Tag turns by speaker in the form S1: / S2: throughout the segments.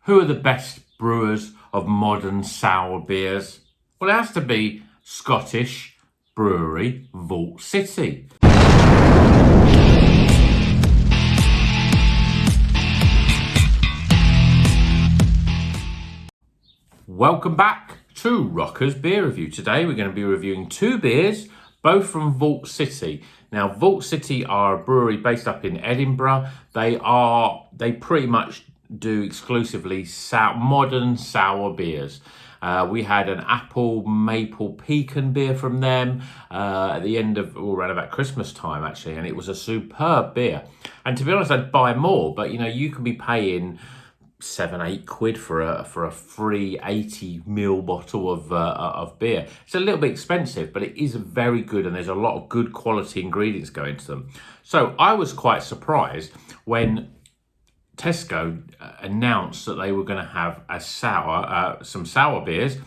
S1: Who are the best brewers of modern sour beers? Well, it has to be Scottish brewery Vault City. Welcome back to Rocker's Beer Review. Today we're going to be reviewing two beers, both from Vault City. Now, Vault City are a brewery based up in Edinburgh. They pretty much do exclusively modern sour beers. We had an apple maple pecan beer from them at the end of, around about Christmas time actually, and it was a superb beer. And to be honest, I'd buy more, but you can be paying £7-8 for a free 80ml bottle of beer. It's a little bit expensive, but it is very good, and there's a lot of good quality ingredients going into them. So I was quite surprised when Tesco announced that they were going to have some sour beers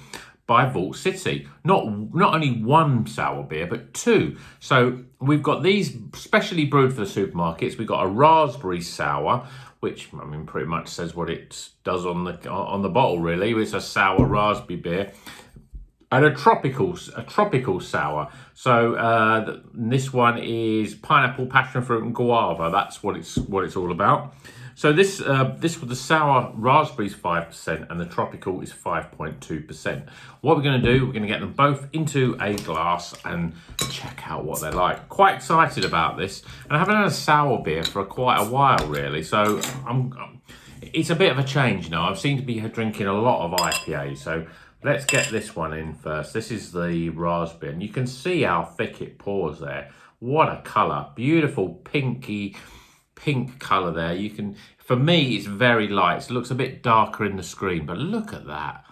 S1: by Vault City. Not only one sour beer, but two. So we've got these specially brewed for the supermarkets. We've got a raspberry sour, which pretty much says what it does on the bottle. Really, it's a sour raspberry beer, and a tropical sour. So this one is pineapple, passion fruit, and guava. That's what it's all about. So this with the sour raspberry is 5%, and the tropical is 5.2%. What we're going to do, we're going to get them both into a glass and check out what they're like. Quite excited about this, and I haven't had a sour beer for quite a while, really. So it's a bit of a change now. I've seemed to be drinking a lot of IPA, so let's get this one in first. This is the raspberry, and you can see how thick it pours there. What a colour, beautiful pink colour there. For me, it's very light. It looks a bit darker in the screen, but look at that.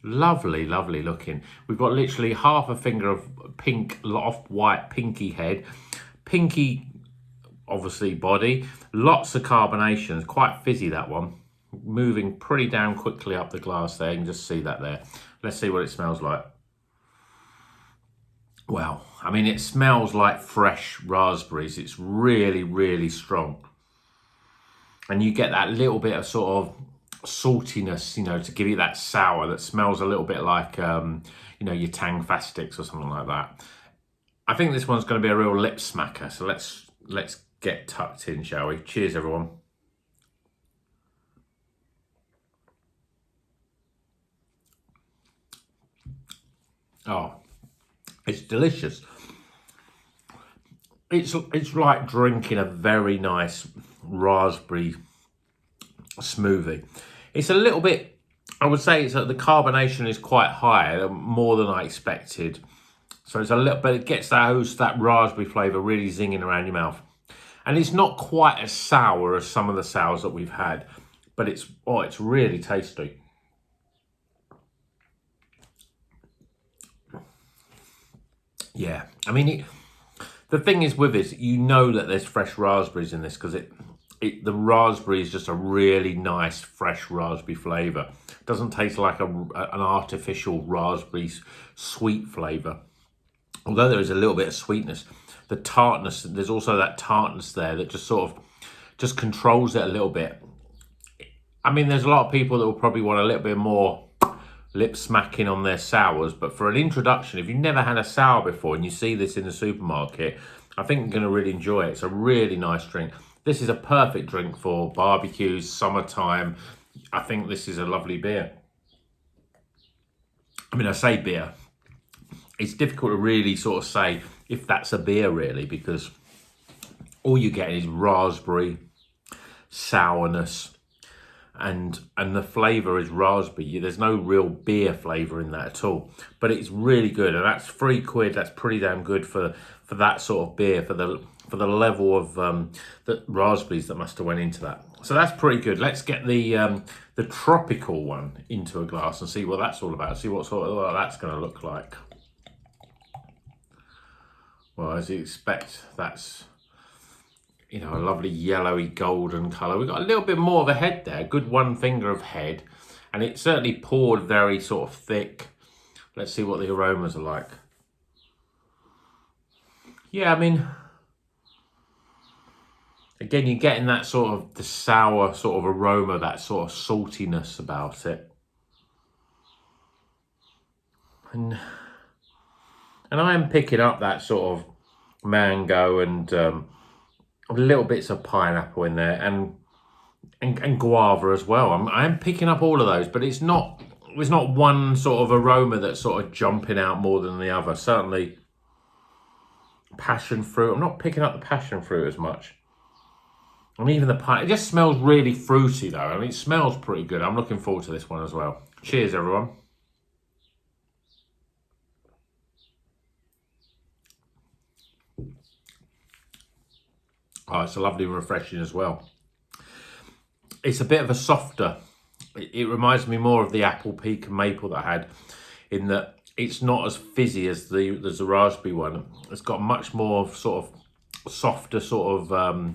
S1: Lovely, lovely looking. We've got literally half a finger of pink, off-white, pinky head. Pinky, obviously, body. Lots of carbonation. It's quite fizzy, that one. Moving pretty down quickly up the glass there. You can just see that there. Let's see what it smells like. Well, it smells like fresh raspberries. It's really, really strong. And you get that little bit of sort of saltiness, to give you that sour that smells a little bit like, your Tang Fastics or something like that. I think this one's going to be a real lip smacker. So let's get tucked in, shall we? Cheers, everyone. Oh, it's delicious. It's like drinking a very nice raspberry smoothie. It's a little bit, I would say, the carbonation is quite high, more than I expected. So it's a little, but it gets that raspberry flavour really zinging around your mouth. And it's not quite as sour as some of the sours that we've had, but it's really tasty. Yeah, the thing is with this, that there's fresh raspberries in this because the raspberry is just a really nice fresh raspberry flavour. It doesn't taste like an artificial raspberry sweet flavour. Although there is a little bit of sweetness, the tartness, there's also that tartness there that just controls it a little bit. There's a lot of people that will probably want a little bit more lip smacking on their sours, but for an introduction, if you've never had a sour before and you see this in the supermarket, I think you're going to really enjoy it. It's a really nice drink. This is a perfect drink for barbecues, summertime. I think this is a lovely beer. I say beer. It's difficult to really sort of say if that's a beer really, because all you get is raspberry, sourness, and the flavour is raspberry. There's no real beer flavour in that at all, but it's really good, and that's £3. That's pretty damn good for that sort of beer, for the level of the raspberries that must have went into that. So that's pretty good. Let's get the tropical one into a glass and see what that's all about. See what sort of that's going to look like. Well, as you expect, that's a lovely yellowy golden colour. We've got a little bit more of a head there, a good one finger of head, and it certainly poured very sort of thick. Let's see what the aromas are like. Yeah, Again, you're getting that sort of the sour sort of aroma, that sort of saltiness about it. And I am picking up that sort of mango and little bits of pineapple in there, and guava as well. I am picking up all of those, but it's not one sort of aroma that's sort of jumping out more than the other. Certainly passion fruit. I'm not picking up the passion fruit as much. And even the pine, it just smells really fruity though. I mean, it smells pretty good. I'm looking forward to this one as well. Cheers, everyone. Oh, it's a lovely and refreshing as well. It's a bit of a softer. It reminds me more of the apple, pecan, maple that I had, in that it's not as fizzy as the raspberry one. It's got much more sort of softer sort of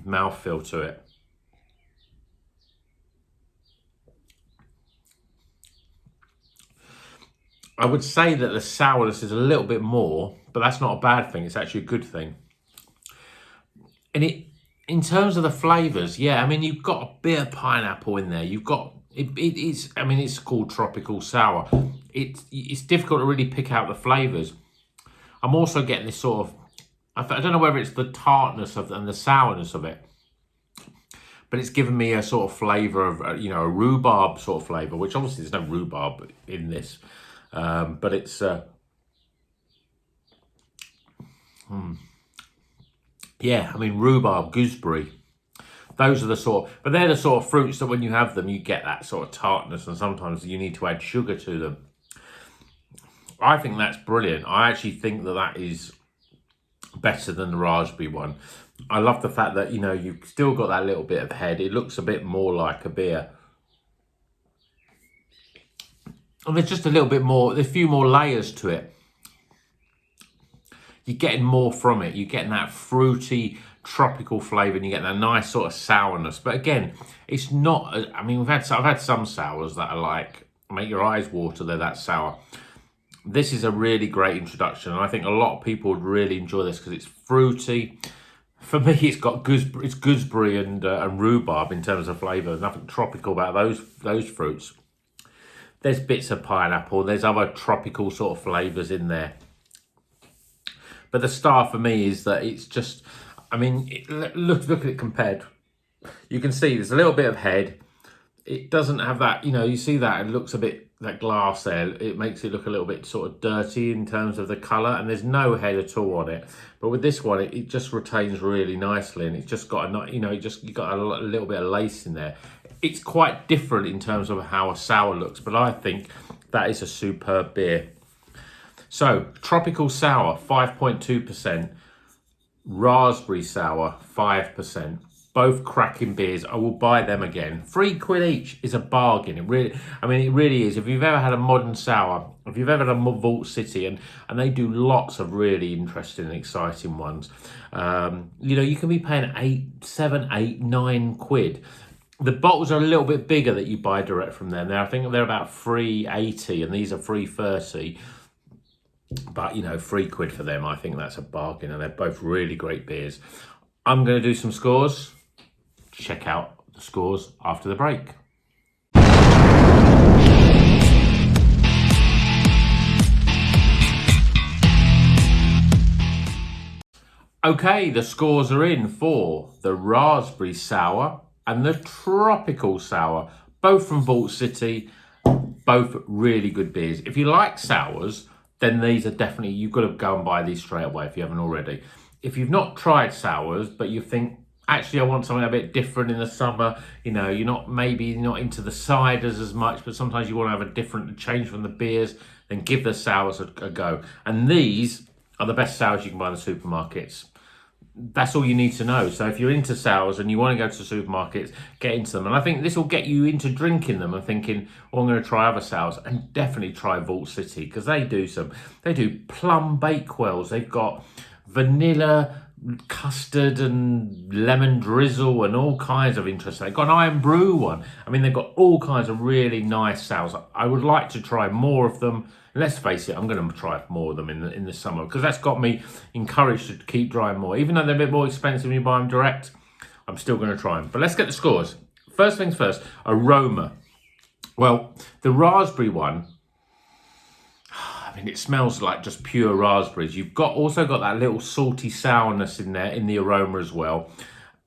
S1: mouthfeel to it. I would say that the sourness is a little bit more, but that's not a bad thing. It's actually a good thing. And in terms of the flavours, yeah, I mean, you've got a bit of pineapple in there. You've got, it's, I mean, it's called tropical sour. It's difficult to really pick out the flavours. I'm also getting this sort of, I don't know whether it's the tartness of and the sourness of it, but it's given me a sort of flavour of, you know, a rhubarb sort of flavour, which obviously there's no rhubarb in this, but it's, yeah, I mean, rhubarb, gooseberry, those are the sort, but they're the sort of fruits that when you have them, you get that sort of tartness, and sometimes you need to add sugar to them. I think that's brilliant. I actually think that that is better than the raspberry one. I love the fact that, you know, you've still got that little bit of head. It looks a bit more like a beer. And there's just a little bit more, there's a few more layers to it. You're getting more from it. You're getting that fruity, tropical flavour, and you get that nice sort of sourness. But again, it's not, I mean, I've had some sours that are like, make your eyes water, they're that sour. This is a really great introduction, and I think a lot of people would really enjoy this because it's fruity. For me, it's got gooseberry and rhubarb in terms of flavour. There's nothing tropical about those fruits. There's bits of pineapple. There's other tropical sort of flavours in there. But the star for me is that it's just, I mean, look at it compared. You can see there's a little bit of head. It doesn't have that, you know, you see that, it looks a bit, that glass there, it makes it look a little bit sort of dirty in terms of the colour, and there's no head at all on it. But with this one, it just retains really nicely, and it's just got a, you know, you got a little bit of lace in there. It's quite different in terms of how a sour looks, but I think that is a superb beer. So, tropical sour, 5.2%, raspberry sour, 5%. Both cracking beers. I will buy them again. £3 each is a bargain. It really, I mean, it really is. If you've ever had a modern sour, if you've ever had a Vault City, and they do lots of really interesting and exciting ones, you know, you can be paying £7, £8, £9. The bottles are a little bit bigger that you buy direct from them. I think they're about £3.80, and these are £3.30. But, you know, £3 for them, I think that's a bargain, and they're both really great beers. I'm going to do some scores. Check out the scores after the break. Okay, the scores are in for the raspberry sour and the tropical sour, both from Vault City, both really good beers. If you like sours, then these are definitely, you've got to go and buy these straight away if you haven't already. If you've not tried sours, but you think, actually, I want something a bit different in the summer, you know, you're not into the ciders as much, but sometimes you want to have a different change from the beers, then give the sours a go. And these are the best sours you can buy in the supermarkets. That's all you need to know. So if you're into sours and you want to go to the supermarkets, get into them. And I think this will get you into drinking them and thinking, oh, I'm going to try other sours. And definitely try Vault City, because they do plum bakewells. They've got vanilla, custard and lemon drizzle and all kinds of interesting. They've got an iron brew one. I mean, they've got all kinds of really nice sours. I would like to try more of them. Let's face it, I'm going to try more of them in the summer, because that's got me encouraged to keep trying more. Even though they're a bit more expensive when you buy them direct, I'm still going to try them. But let's get the scores. First things first, aroma. Well, the raspberry one, I mean, it smells like just pure raspberries. You've also got that little salty sourness in there in the aroma as well.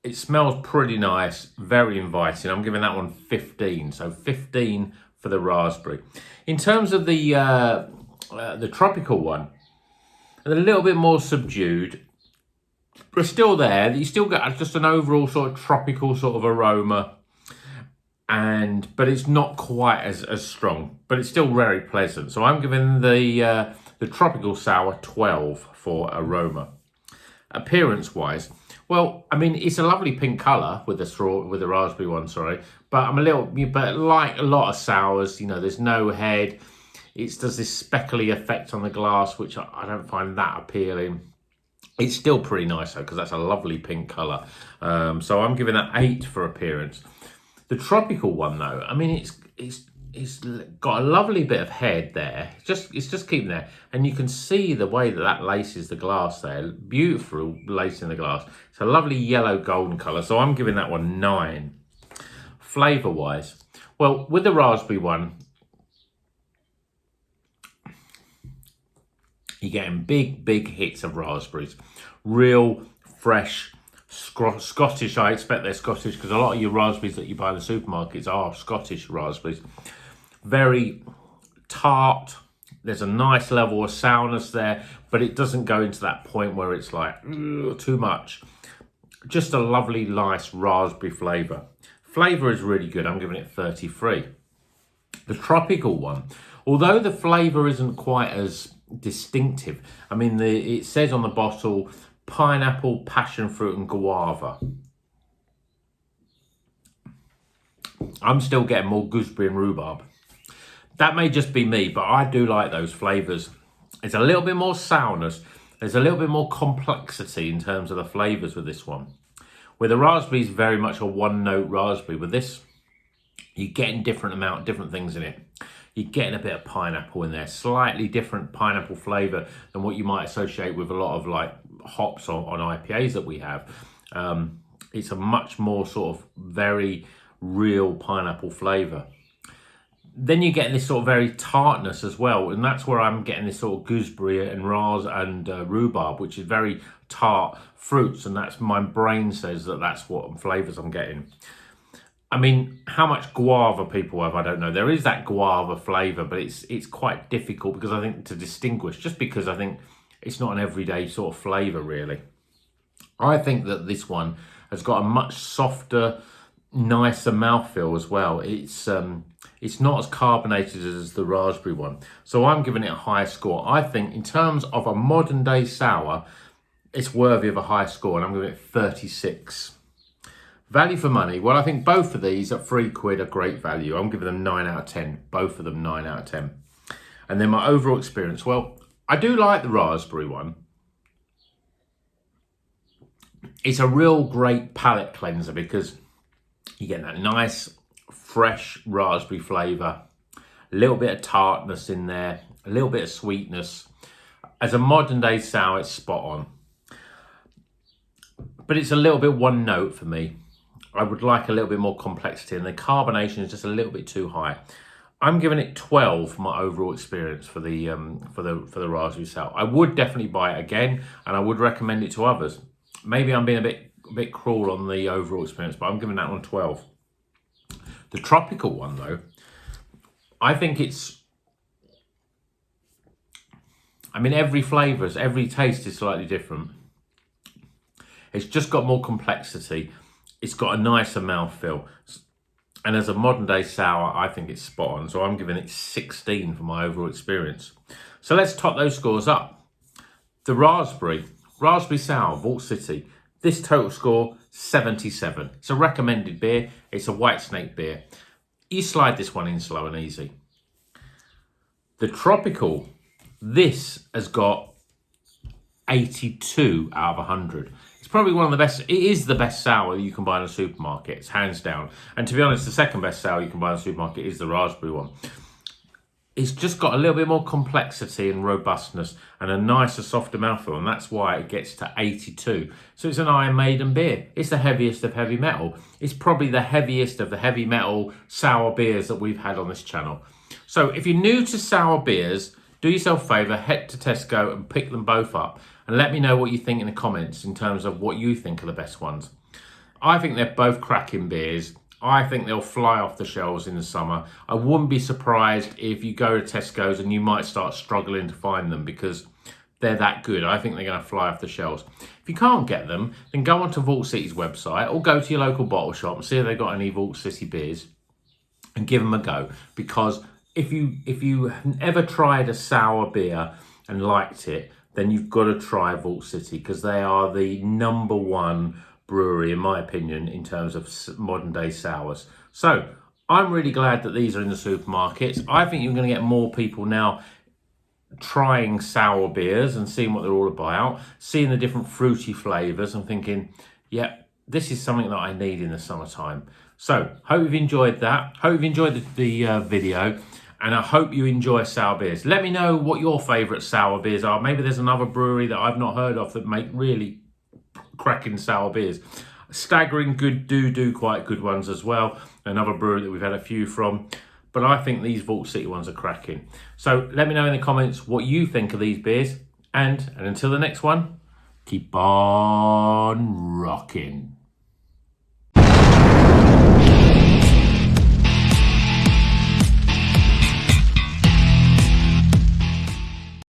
S1: It smells pretty nice, very inviting. I'm giving that one 15, so 15 for the raspberry. In terms of the tropical one, a little bit more subdued, but still there. You still get just an overall sort of tropical sort of aroma, but it's not quite as strong, but it's still very pleasant. So I'm giving the tropical sour 12 for aroma. Appearance-wise, well, I mean, it's a lovely pink colour with the raspberry one, sorry. But but like a lot of sours, you know, there's no head. It does this speckly effect on the glass, which I don't find that appealing. It's still pretty nice though, because that's a lovely pink colour. So I'm giving that 8 for appearance. The tropical one though, I mean, it's got a lovely bit of head there. It's just keeping there, and you can see the way that laces the glass there. Beautiful lace in the glass. It's a lovely yellow golden colour. So I'm giving that one 9. Flavour wise, well, with the raspberry one, you're getting big hits of raspberries, real fresh Scottish. I expect they're Scottish because a lot of your raspberries that you buy in the supermarkets are Scottish raspberries. Very tart. There's a nice level of sourness there, but it doesn't go into that point where it's like too much. Just a lovely, nice raspberry flavour. Flavour is really good. I'm giving it 33. The tropical one, although the flavour isn't quite as distinctive. I mean, it says on the bottle pineapple, passion fruit and guava. I'm still getting more gooseberry and rhubarb. That may just be me, but I do like those flavours. It's a little bit more sourness. There's a little bit more complexity in terms of the flavours with this one. Where the raspberry is very much a one-note raspberry. With this, you're getting different things in it. You're getting a bit of pineapple in there, slightly different pineapple flavour than what you might associate with a lot of like hops on IPAs that we have. It's a much more sort of very real pineapple flavour. Then you're getting this sort of very tartness as well, and that's where I'm getting this sort of gooseberry and rhubarb, which is very tart fruits, and that's my brain says that's what flavours I'm getting. I mean, how much guava people have, I don't know. There is that guava flavour, but it's quite difficult because I think to distinguish, just because I think it's not an everyday sort of flavour really. I think that this one has got a much softer, nicer mouthfeel as well. It's not as carbonated as the raspberry one. So I'm giving it a high score. I think in terms of a modern day sour, it's worthy of a high score, and I'm giving it 36. Value for money. Well, I think both of these at £3 are great value. I'm giving them 9 out of 10. Both of them 9 out of 10. And then my overall experience. Well, I do like the raspberry one. It's a real great palate cleanser because you get that nice, fresh raspberry flavour, a little bit of tartness in there, a little bit of sweetness. As a modern day sour, it's spot on. But it's a little bit one note for me. I would like a little bit more complexity, and the carbonation is just a little bit too high. I'm giving it 12 for my overall experience for the raspberry sour. I would definitely buy it again, and I would recommend it to others. Maybe I'm being a bit cruel on the overall experience, but I'm giving that one 12. The tropical one though, I think every flavour, every taste is slightly different. It's just got more complexity. It's got a nicer mouthfeel. And as a modern day sour, I think it's spot on. So I'm giving it 16 for my overall experience. So let's top those scores up. The raspberry sour, Vault City. This total score, 77. It's a recommended beer. It's a White Snake beer. You slide this one in slow and easy. The tropical, this has got 82 out of 100. It's probably one of the best. It is the best sour you can buy in a supermarket. It's hands down. And to be honest, the second best sour you can buy in a supermarket is the raspberry one. it's just got a little bit more complexity and robustness and a nicer, softer mouthfeel, and that's why it gets to 82. So it's an Iron Maiden beer. It's the heaviest of heavy metal. It's probably the heaviest of the heavy metal sour beers that we've had on this channel. So if you're new to sour beers, do yourself a favour, head to Tesco and pick them both up and let me know what you think in the comments in terms of what you think are the best ones. I think they're both cracking beers. I think they'll fly off the shelves in the summer. I wouldn't be surprised if you go to Tesco's and you might start struggling to find them because they're that good. I think they're going to fly off the shelves. If you can't get them, then go onto Vault City's website or go to your local bottle shop and see if they've got any Vault City beers and give them a go. Because if you ever tried a sour beer and liked it, then you've got to try Vault City because they are the #1 brewery, in my opinion, in terms of modern day sours. So I'm really glad that these are in the supermarkets. I think you're going to get more people now trying sour beers and seeing what they're all about, seeing the different fruity flavours and thinking, yeah, this is something that I need in the summertime. So hope you've enjoyed that. Hope you've enjoyed the video. And I hope you enjoy sour beers. Let me know what your favourite sour beers are. Maybe there's another brewery that I've not heard of that make really cracking sour beers. Staggering good do quite good ones as well. Another brewery that we've had a few from. But I think these Vault City ones are cracking. So let me know in the comments what you think of these beers. And until the next one, keep on rocking.